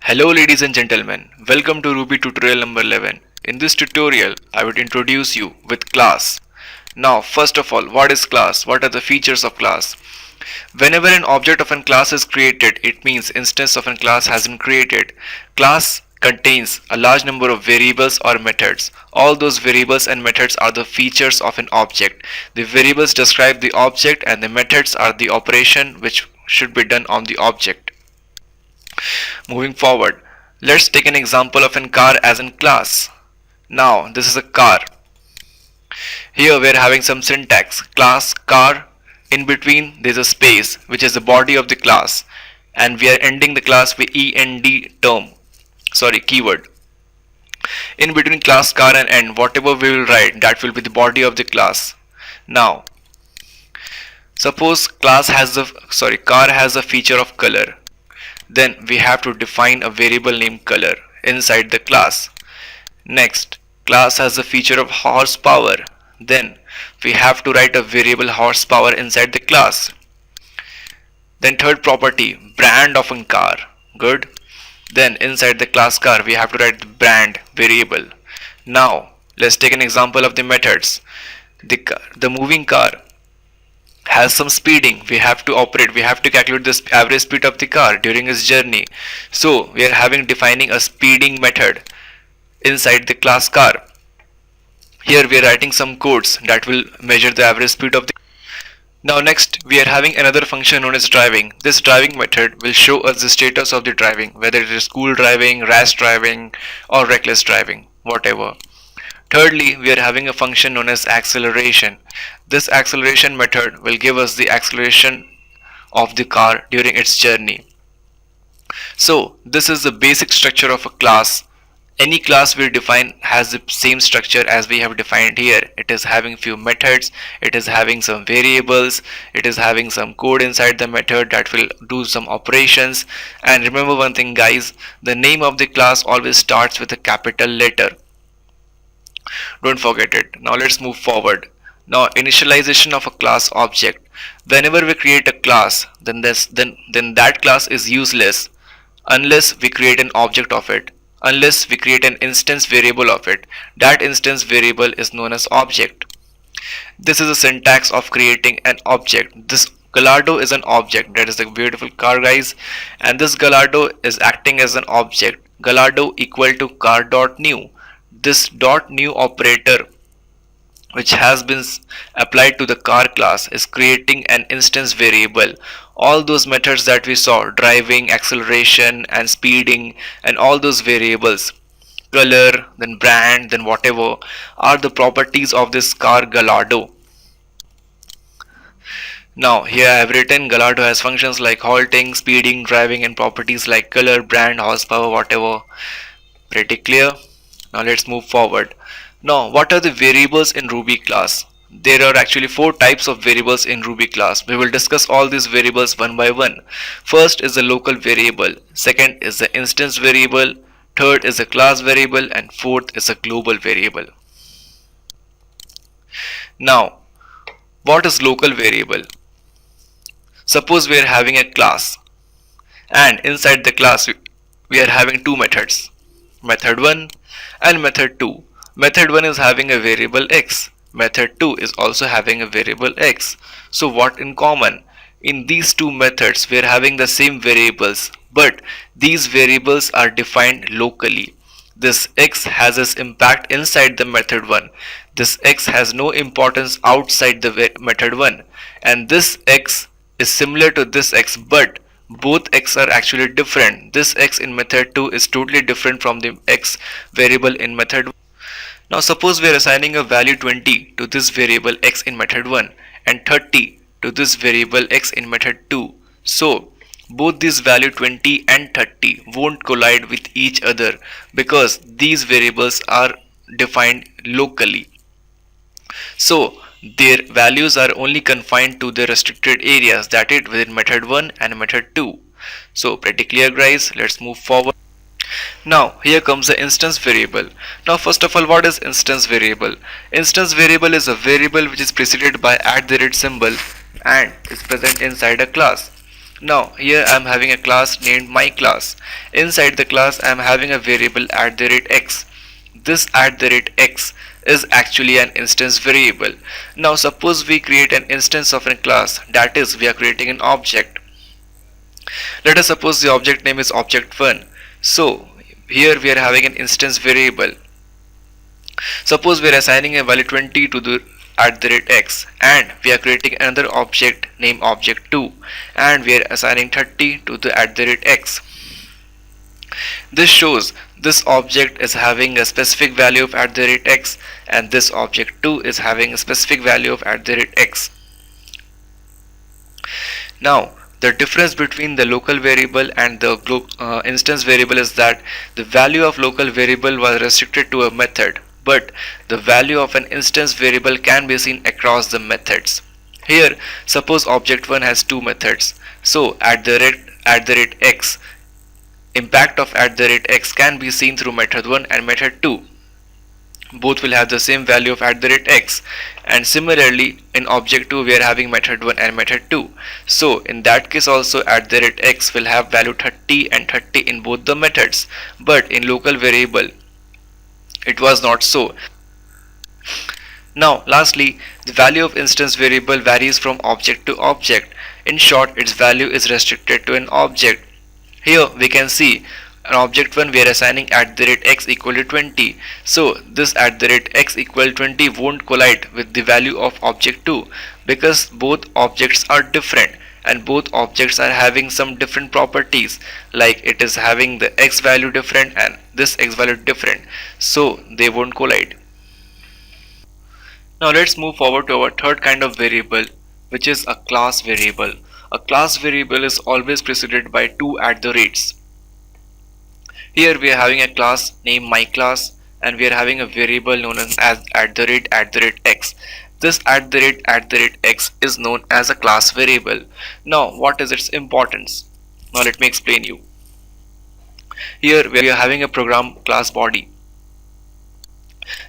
Hello ladies and gentlemen, welcome to Ruby tutorial number 11. In this tutorial, I would introduce you with class. Now, first of all, what is class? What are the features of class? Whenever an object of a class is created, it means instance of a class has been created. Class contains a large number of variables or methods. All those variables and methods are the features of an object. The variables describe the object and the methods are the operation which should be done on the object. Moving forward, let's take an example of a car as in class. Now, this is a car. Here we are having some syntax. Class car. In between there is a space which is the body of the class, and we are ending the class with keyword. In between class car and end, whatever we will write, that will be the body of the class. Now, suppose car has a feature of color. Then we have to define a variable named color inside the class. Next, class has a feature of horsepower. Then we have to write a variable horsepower inside the class. Then third property, brand of a car. Good. Then inside the class car we have to write the brand variable. Now let's take an example of the methods. The moving car has some speeding. We have to calculate the average speed of the car during its journey. So we are defining a speeding method inside the class car. Here we are writing some codes that will measure the average speed of the car. Now next we are having another function known as driving. This driving method will show us the status of the driving, whether it is school driving, rash driving or reckless driving, whatever. Thirdly, we are having a function known as acceleration. This acceleration method will give us the acceleration of the car during its journey. So this is the basic structure of a class. Any class we define has the same structure as we have defined here. It is having few methods, it is having some variables, it is having some code inside the method that will do some operations. And remember one thing guys, the name of the class always starts with a capital letter. Don't forget it. Now let's move forward. Now initialization of a class object. Whenever we create a class, then that class is useless unless we create an object of it. Unless we create an instance variable of it. That instance variable is known as object. This is a syntax of creating an object. This Gallardo is an object. That is a beautiful car guys, and this Gallardo is acting as an object. Gallardo equal to car.new. This .new operator which has been applied to the car class is creating an instance variable. All those methods that we saw, driving, acceleration and speeding, and all those variables, color, then brand, then whatever, are the properties of this car Gallardo. Now here I have written Gallardo has functions like halting, speeding, driving, and properties like color, brand, horsepower, whatever. Pretty clear. Now let's move forward. Now what are the variables in Ruby class? There are actually 4 types of variables in Ruby class. We will discuss all these variables one by one. First is the local variable, second is the instance variable, third is the class variable, and fourth is a global variable. Now what is local variable? Suppose we are having a class, and inside the class we are having 2 methods, method 1 and method 2. Method 1 is having a variable x. Method 2 is also having a variable x. So what in common? In these 2 methods we are having the same variables, but these variables are defined locally. This x has its impact inside the method 1. This x has no importance outside the method 1. And this x is similar to this x, but both x are actually different. This x in method 2 is totally different from the x variable in method 1. Now suppose we are assigning a value 20 to this variable x in method 1 and 30 to this variable x in method 2. So both these value 20 and 30 won't collide with each other because these variables are defined locally. So their values are only confined to the restricted areas, that is within method 1 and method 2. So pretty clear guys, let's move forward. Now here comes the instance variable. Now first of all, what is instance variable? Instance variable is a variable which is preceded by @ symbol and is present inside a class. Now here I am having a class named my class. Inside the class I am having a variable @x. This @x is actually an instance variable. Now suppose we create an instance of a class, that is we are creating an object. Let us suppose the object name is object1. So here we are having an instance variable. Suppose we are assigning a value 20 to the @x, and we are creating another object named object2, and we are assigning 30 to the @x. This shows this object is having a specific value of @x, and this object2 is having a specific value of @x. Now the difference between the local variable and the instance variable is that the value of local variable was restricted to a method, but the value of an instance variable can be seen across the methods. Here suppose object1 has two methods, so @x, impact of @x can be seen through method 1 and method 2. Both will have the same value of @x, and similarly in object 2 we are having method 1 and method 2. So in that case also @x will have value 30 and 30 in both the methods, but in local variable it was not so. Now lastly, the value of instance variable varies from object to object. In short, its value is restricted to an object. Here we can see an object1 we are assigning @x equal to 20. So this @x equal 20 won't collide with the value of object2 because both objects are different and both objects are having some different properties, like it is having the x value different and this x value different, so they won't collide. Now let's move forward to our third kind of variable, which is a class variable. A class variable is always preceded by two @. Here we are having a class named my class, and we are having a variable known as @x. This @x is known as a class variable. Now what is its importance? Now let me explain you. Here we are having a program class body.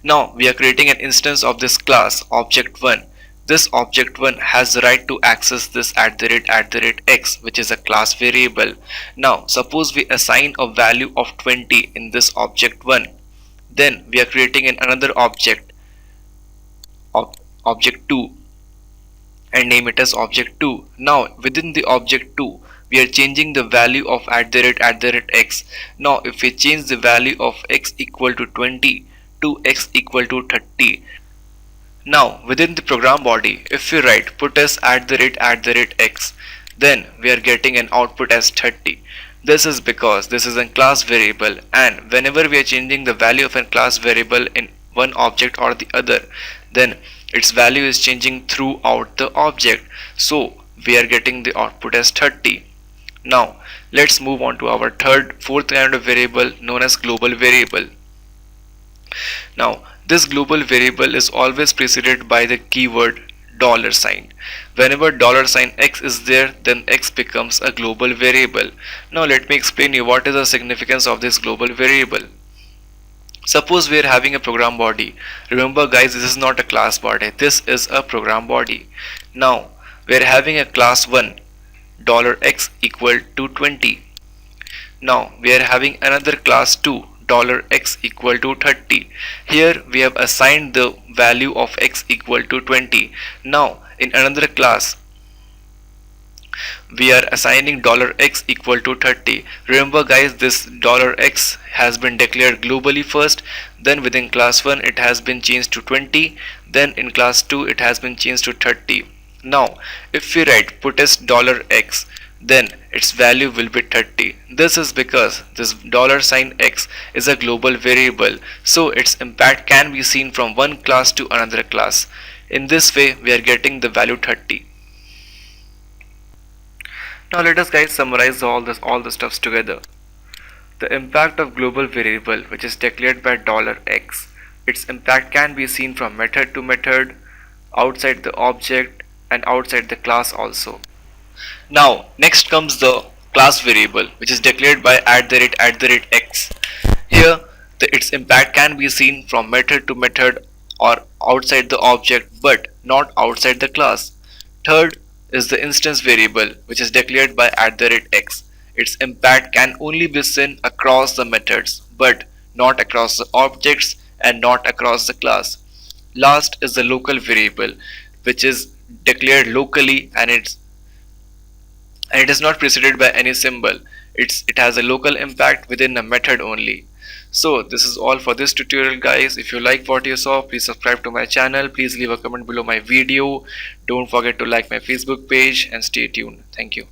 Now we are creating an instance of this class object1. This object1 has the right to access this @x, which is a class variable. Now suppose we assign a value of 20 in this object1. Then we are creating another object, object2, and name it as object2. Now within the object2 we are changing the value of @x. Now if we change the value of x equal to 20 to x equal to 30, now within the program body if we write put as @x, then we are getting an output as 30. This is because this is a class variable, and whenever we are changing the value of a class variable in one object or the other, then its value is changing throughout the object, so we are getting the output as 30. Now let's move on to our fourth kind of variable known as global variable. Now this global variable is always preceded by the keyword $sign. Whenever $x is there, then x becomes a global variable. Now let me explain you what is the significance of this global variable. Suppose we are having a program body. Remember guys, this is not a class body, this is a program body. Now we are having a class 1 $x equal to 20. Now we are having another class 2 $x equal to 30. Here we have assigned the value of x equal to 20. Now in another class we are assigning $x equal to 30. Remember guys, this $x has been declared globally first, then within class 1 it has been changed to 20, then in class 2 it has been changed to 30. Now if we write put as $x, then its value will be 30. This is because this $x is a global variable, so its impact can be seen from one class to another class. In this way we are getting the value 30. Now let us guys summarize all the stuffs together. The impact of global variable, which is declared by $x, its impact can be seen from method to method, outside the object and outside the class also. Now next comes the class variable, which is declared by @x. Here its impact can be seen from method to method or outside the object but not outside the class. Third, is the instance variable which is declared by @x. Its impact can only be seen across the methods, but not across the objects and not across the class. Last is the local variable which is declared locally, and it is not preceded by any symbol. It has a local impact within a method only. So this is all for this tutorial, guys. If you like what you saw, please subscribe to my channel. Please leave a comment below my video. Don't forget to like my Facebook page and stay tuned. Thank you.